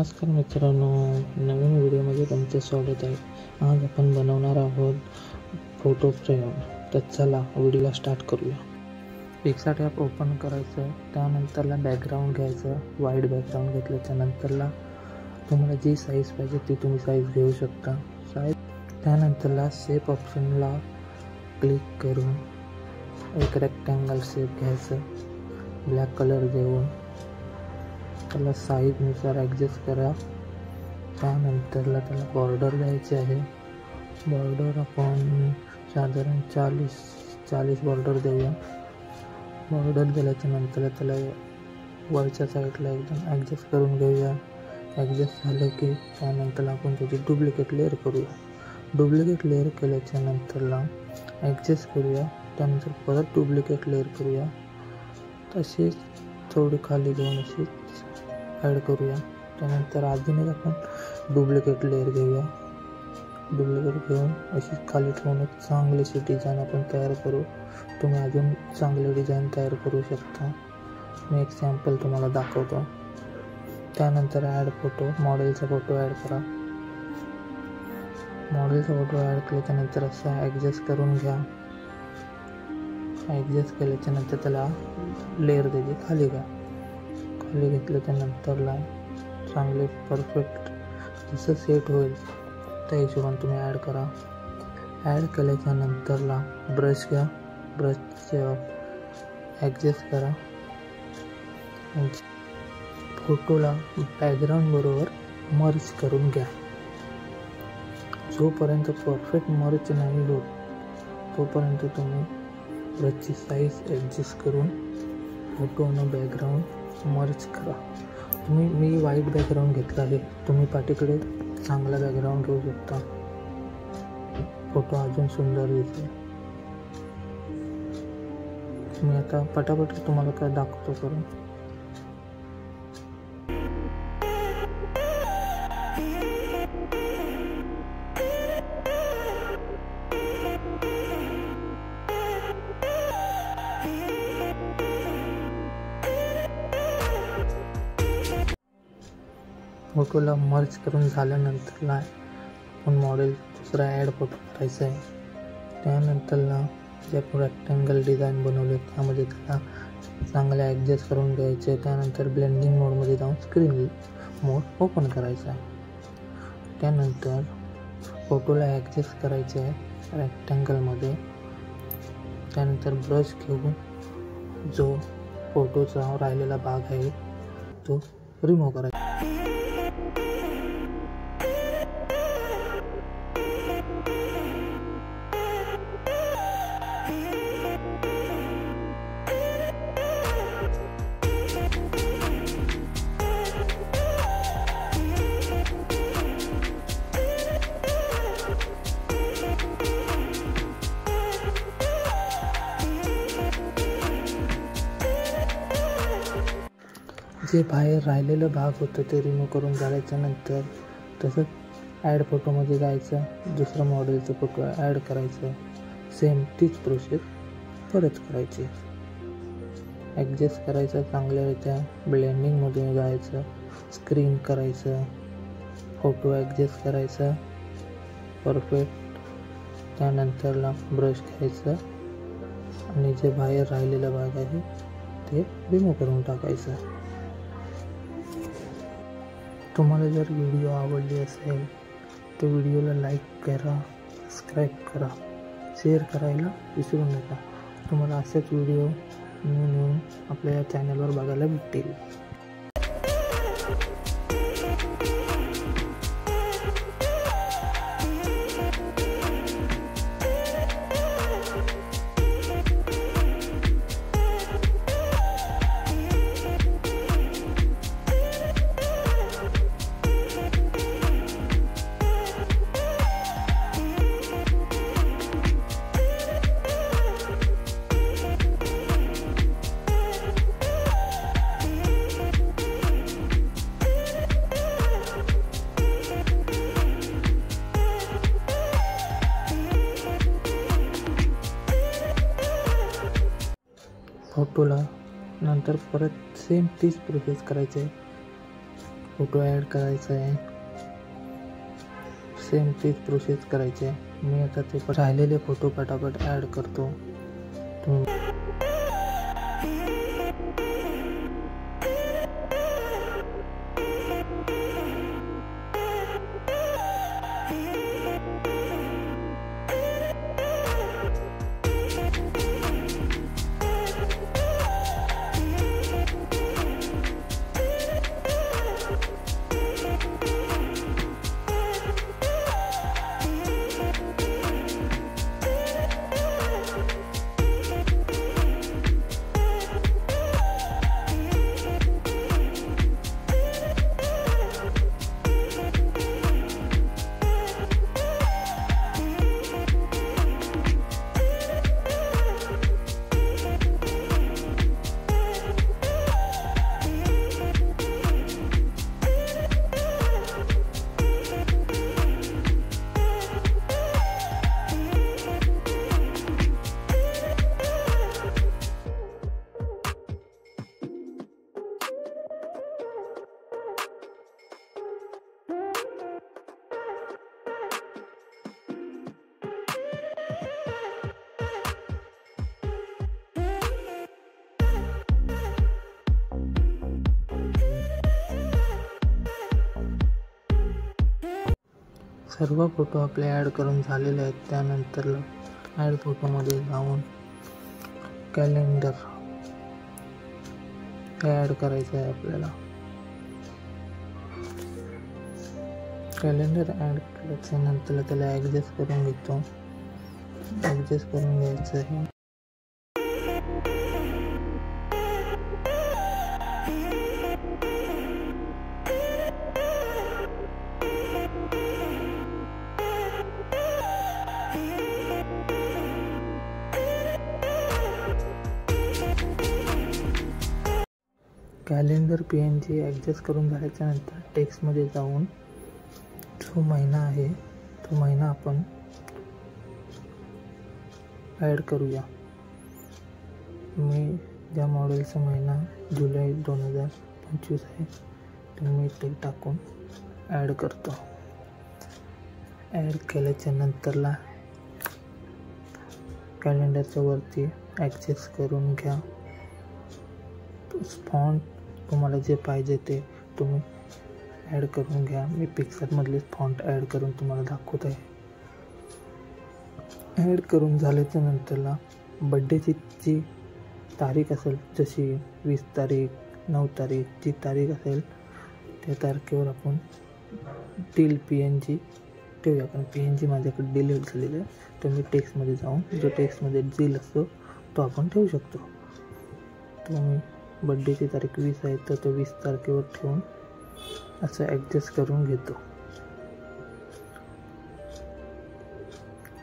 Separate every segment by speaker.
Speaker 1: नमस्कार मित्रांनो, नवीन व्हिडिओमध्ये तुमचे स्वागत आहे। आज आपण बनवणार आहोत फोटो फ्रेम। तर चला व्हिडिओला स्टार्ट करूया। पिक्सार्ट ॲप ओपन करायचं, त्यानंतरला बॅकग्राऊंड घ्यायचं। वाईट बॅकग्राऊंड घेतल्याच्या नंतरला तुम्हाला जी साईज पाहिजे ती तुम्ही साईज घेऊ शकता। त्यानंतरला शेप ऑप्शनला क्लिक करून एक रेक्टँगल शेप घ्यायचं, ब्लॅक कलर देऊन त्याला साईजनुसार ॲडजस्ट करा। त्यानंतरला त्याला बॉर्डर द्यायची आहे। बॉर्डर आपण साधारण 40 बॉर्डर देऊया। बॉर्डर दिल्याच्या नंतर त्याला वरच्या साईडला एकदम ॲडजस्ट करून घेऊया। ॲडजस्ट झालं की त्यानंतर आपण त्याची डुप्लिकेट लेअर करूया। डुप्लिकेट लेअर केल्याच्या नंतरला ॲडजस्ट करूया। त्यानंतर परत डुप्लिकेट लेअर करूया। तसेच थोडी खाली घेऊन अशी ॲड करूया। त्यानंतर अजून एक आपण डुप्लिकेट लेअर घेऊया। डुप्लिकेट घेऊन अशी खाली ठेवून एक चांगलीशी डिझाईन आपण तयार करू। तुम्ही अजून चांगली डिझाईन तयार करू शकता। मी एक सॅम्पल तुम्हाला दाखवतो। त्यानंतर ॲड फोटो, मॉडेलचा फोटो ॲड करा। मॉडेलचा फोटो ॲड केल्याच्यानंतर असं ॲडजस्ट करून घ्या। ॲडजस्ट केल्याच्या नंतर त्याला लेअर द्यायची खाली घ्या। खाली घेतल्याच्या नंतरला चांगले परफेक्ट जसं सेट होईल त्या हिशोबाने तुम्ही ॲड करा। ॲड केल्याच्या नंतरला ब्रश घ्या। ब्रशच्या ॲडजस्ट करा। फोटोला बॅकग्राऊंड बरोबर मर्ज करून घ्या। जोपर्यंत परफेक्ट मर्ज नाही होत तोपर्यंत तुम्ही ब्रशची साईज ॲडजस्ट करून फोटो आणि बॅकग्राऊंड मर्ज करा। मी वाईट बॅकग्राऊंड घेतला आहे, तुम्ही पाठीकडे चांगला बॅकग्राऊंड घेऊ शकता। फोटो अजून सुंदर दिसेल। मी आता पटापट तुम्हाला काय दाखवतो करून। फोटोला मर्ज करून झाल्यानंतरला आपण मॉडेल दुसरा ॲड फोटो करायचा आहे। त्यानंतरला जे आपण रेक्टँगल डिझाईन बनवले त्यामध्ये त्याला चांगले ॲडजस्ट करून घ्यायचे। त्यानंतर ब्लेंडिंग मोडमध्ये जाऊन स्क्रीन मोड ओपन करायचा आहे। त्यानंतर फोटोला ॲडजस्ट करायचे आहे रेक्टँगलमध्ये। त्यानंतर ब्रश घेऊन जो फोटोचा राहिलेला भाग आहे तो रिमूव्ह करायचा। जे बाहेर राहिलेलं भाग होतं ते रिमूव्ह करून झाल्याच्या नंतर तसंच ॲड फोटोमध्ये जायचं, दुसरं मॉडेलचं फोटो ॲड करायचं। सेम तीच प्रोसेस परत करायची। ॲडजस्ट करायचं चांगल्यारित्या, ब्लेंडिंगमध्ये जायचं, स्क्रीन करायचं, फोटो ॲडजस्ट करायचा परफेक्ट। त्यानंतरला ब्रश घ्यायचं आणि जे बाहेर राहिलेला भाग आहे ते रिमूव्ह करून टाकायचं। तुम्हाला जर व्हिडिओ आवडली असेल तर व्हिडिओला लाईक करा, सबस्क्राईब करा, शेअर करायला विसरू नका। तुम्हाला असेच व्हिडिओ नवीन आपल्या या चॅनलवर बघायला भेटतील। फोटोला नंतर परत सेम तीच प्रोसेस करायची आहे। फोटो ॲड करायचा आहे. सेम तीच प्रोसेस करायची आहे. मी आता ते राहिलेले फोटो पटापट ॲड करतो. सर्व फोटो आपले ॲड करून झालेले आहेत. त्यानंतर ॲड फोटोमध्ये जाऊन कॅलेंडर ॲड करायचं आहे आपल्याला. कॅलेंडर ॲड केल्यानंतर त्याला ॲडजस्ट करून घेतो. ॲडजस्ट करून घ्यायचं आहे. कॅलेंडर PNG ॲडजस्ट करून झाल्याच्यानंतर टेक्स्टमध्ये जाऊन जो महिना आहे तो महिना आपण ॲड करूया. मी ज्या मॉडेलचा महिना जुलै 2025 आहे तर मी ते टाकून ॲड करतो. ॲड केल्याच्या नंतरला कॅलेंडरच्या वरती ॲडजस्ट करून घ्या. फॉन्ट तुम्हाला जे पाहिजे ते तुम्ही ॲड करून घ्या. मी पिक्सआर्टमधले फॉन्ट ॲड करून तुम्हाला दाखवत आहे. ॲड करून झाल्याच्या नंतरला बड्डेची जी तारीख असेल, जशी 20 तारीख, 9 तारीख, जी तारीख असेल त्या तारखेवर आपण PNG ठेवूया. कारण PNG माझ्याकडे डिलीट झालेलं आहे. तर मी टेक्स्टमध्ये जाऊन जो टेक्स्टमध्ये झील असतो तो आपण ठेवू शकतो. तर मी बड्डेची तारीख 20 आहे तर तो 20 तारखेवर ठेवून असं ॲडजस्ट करून घेतो.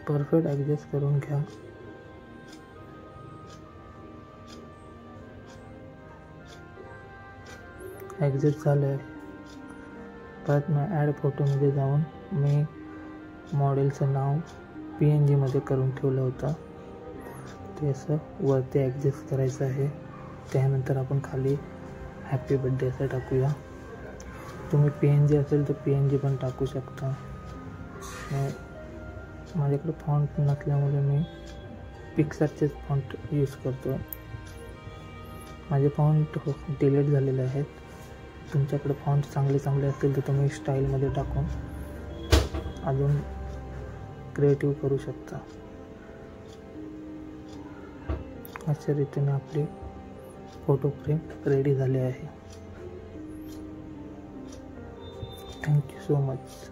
Speaker 1: परफेक्ट ॲडजस्ट करून घ्या. ॲडजस्ट झालं आहे. परत मी ॲड फोटोमध्ये जाऊन मी मॉडेलचं नाव PNGमध्ये करून ठेवलं होतं. ते असं वरती ॲडजस्ट करायचं आहे. त्यानंतर आपण खाली हॅपी बर्थडे असं टाकूया. तुम्ही PNG असेल तर PNG पण टाकू शकता. माझ्याकडे फॉन्ट नसल्यामुळे मी पिक्सआर्टचेच फॉन्ट यूज करतो. माझे फॉन्ट डिलीट झालेले आहेत. तुमच्याकडे फॉन्ट चांगले असतील तर तुम्ही स्टाईलमध्ये टाकून अजून क्रिएटिव्ह करू शकता. अशा रीतीने आपली फोटो फ्रेम रेडी झाले आहे. Thank you so much.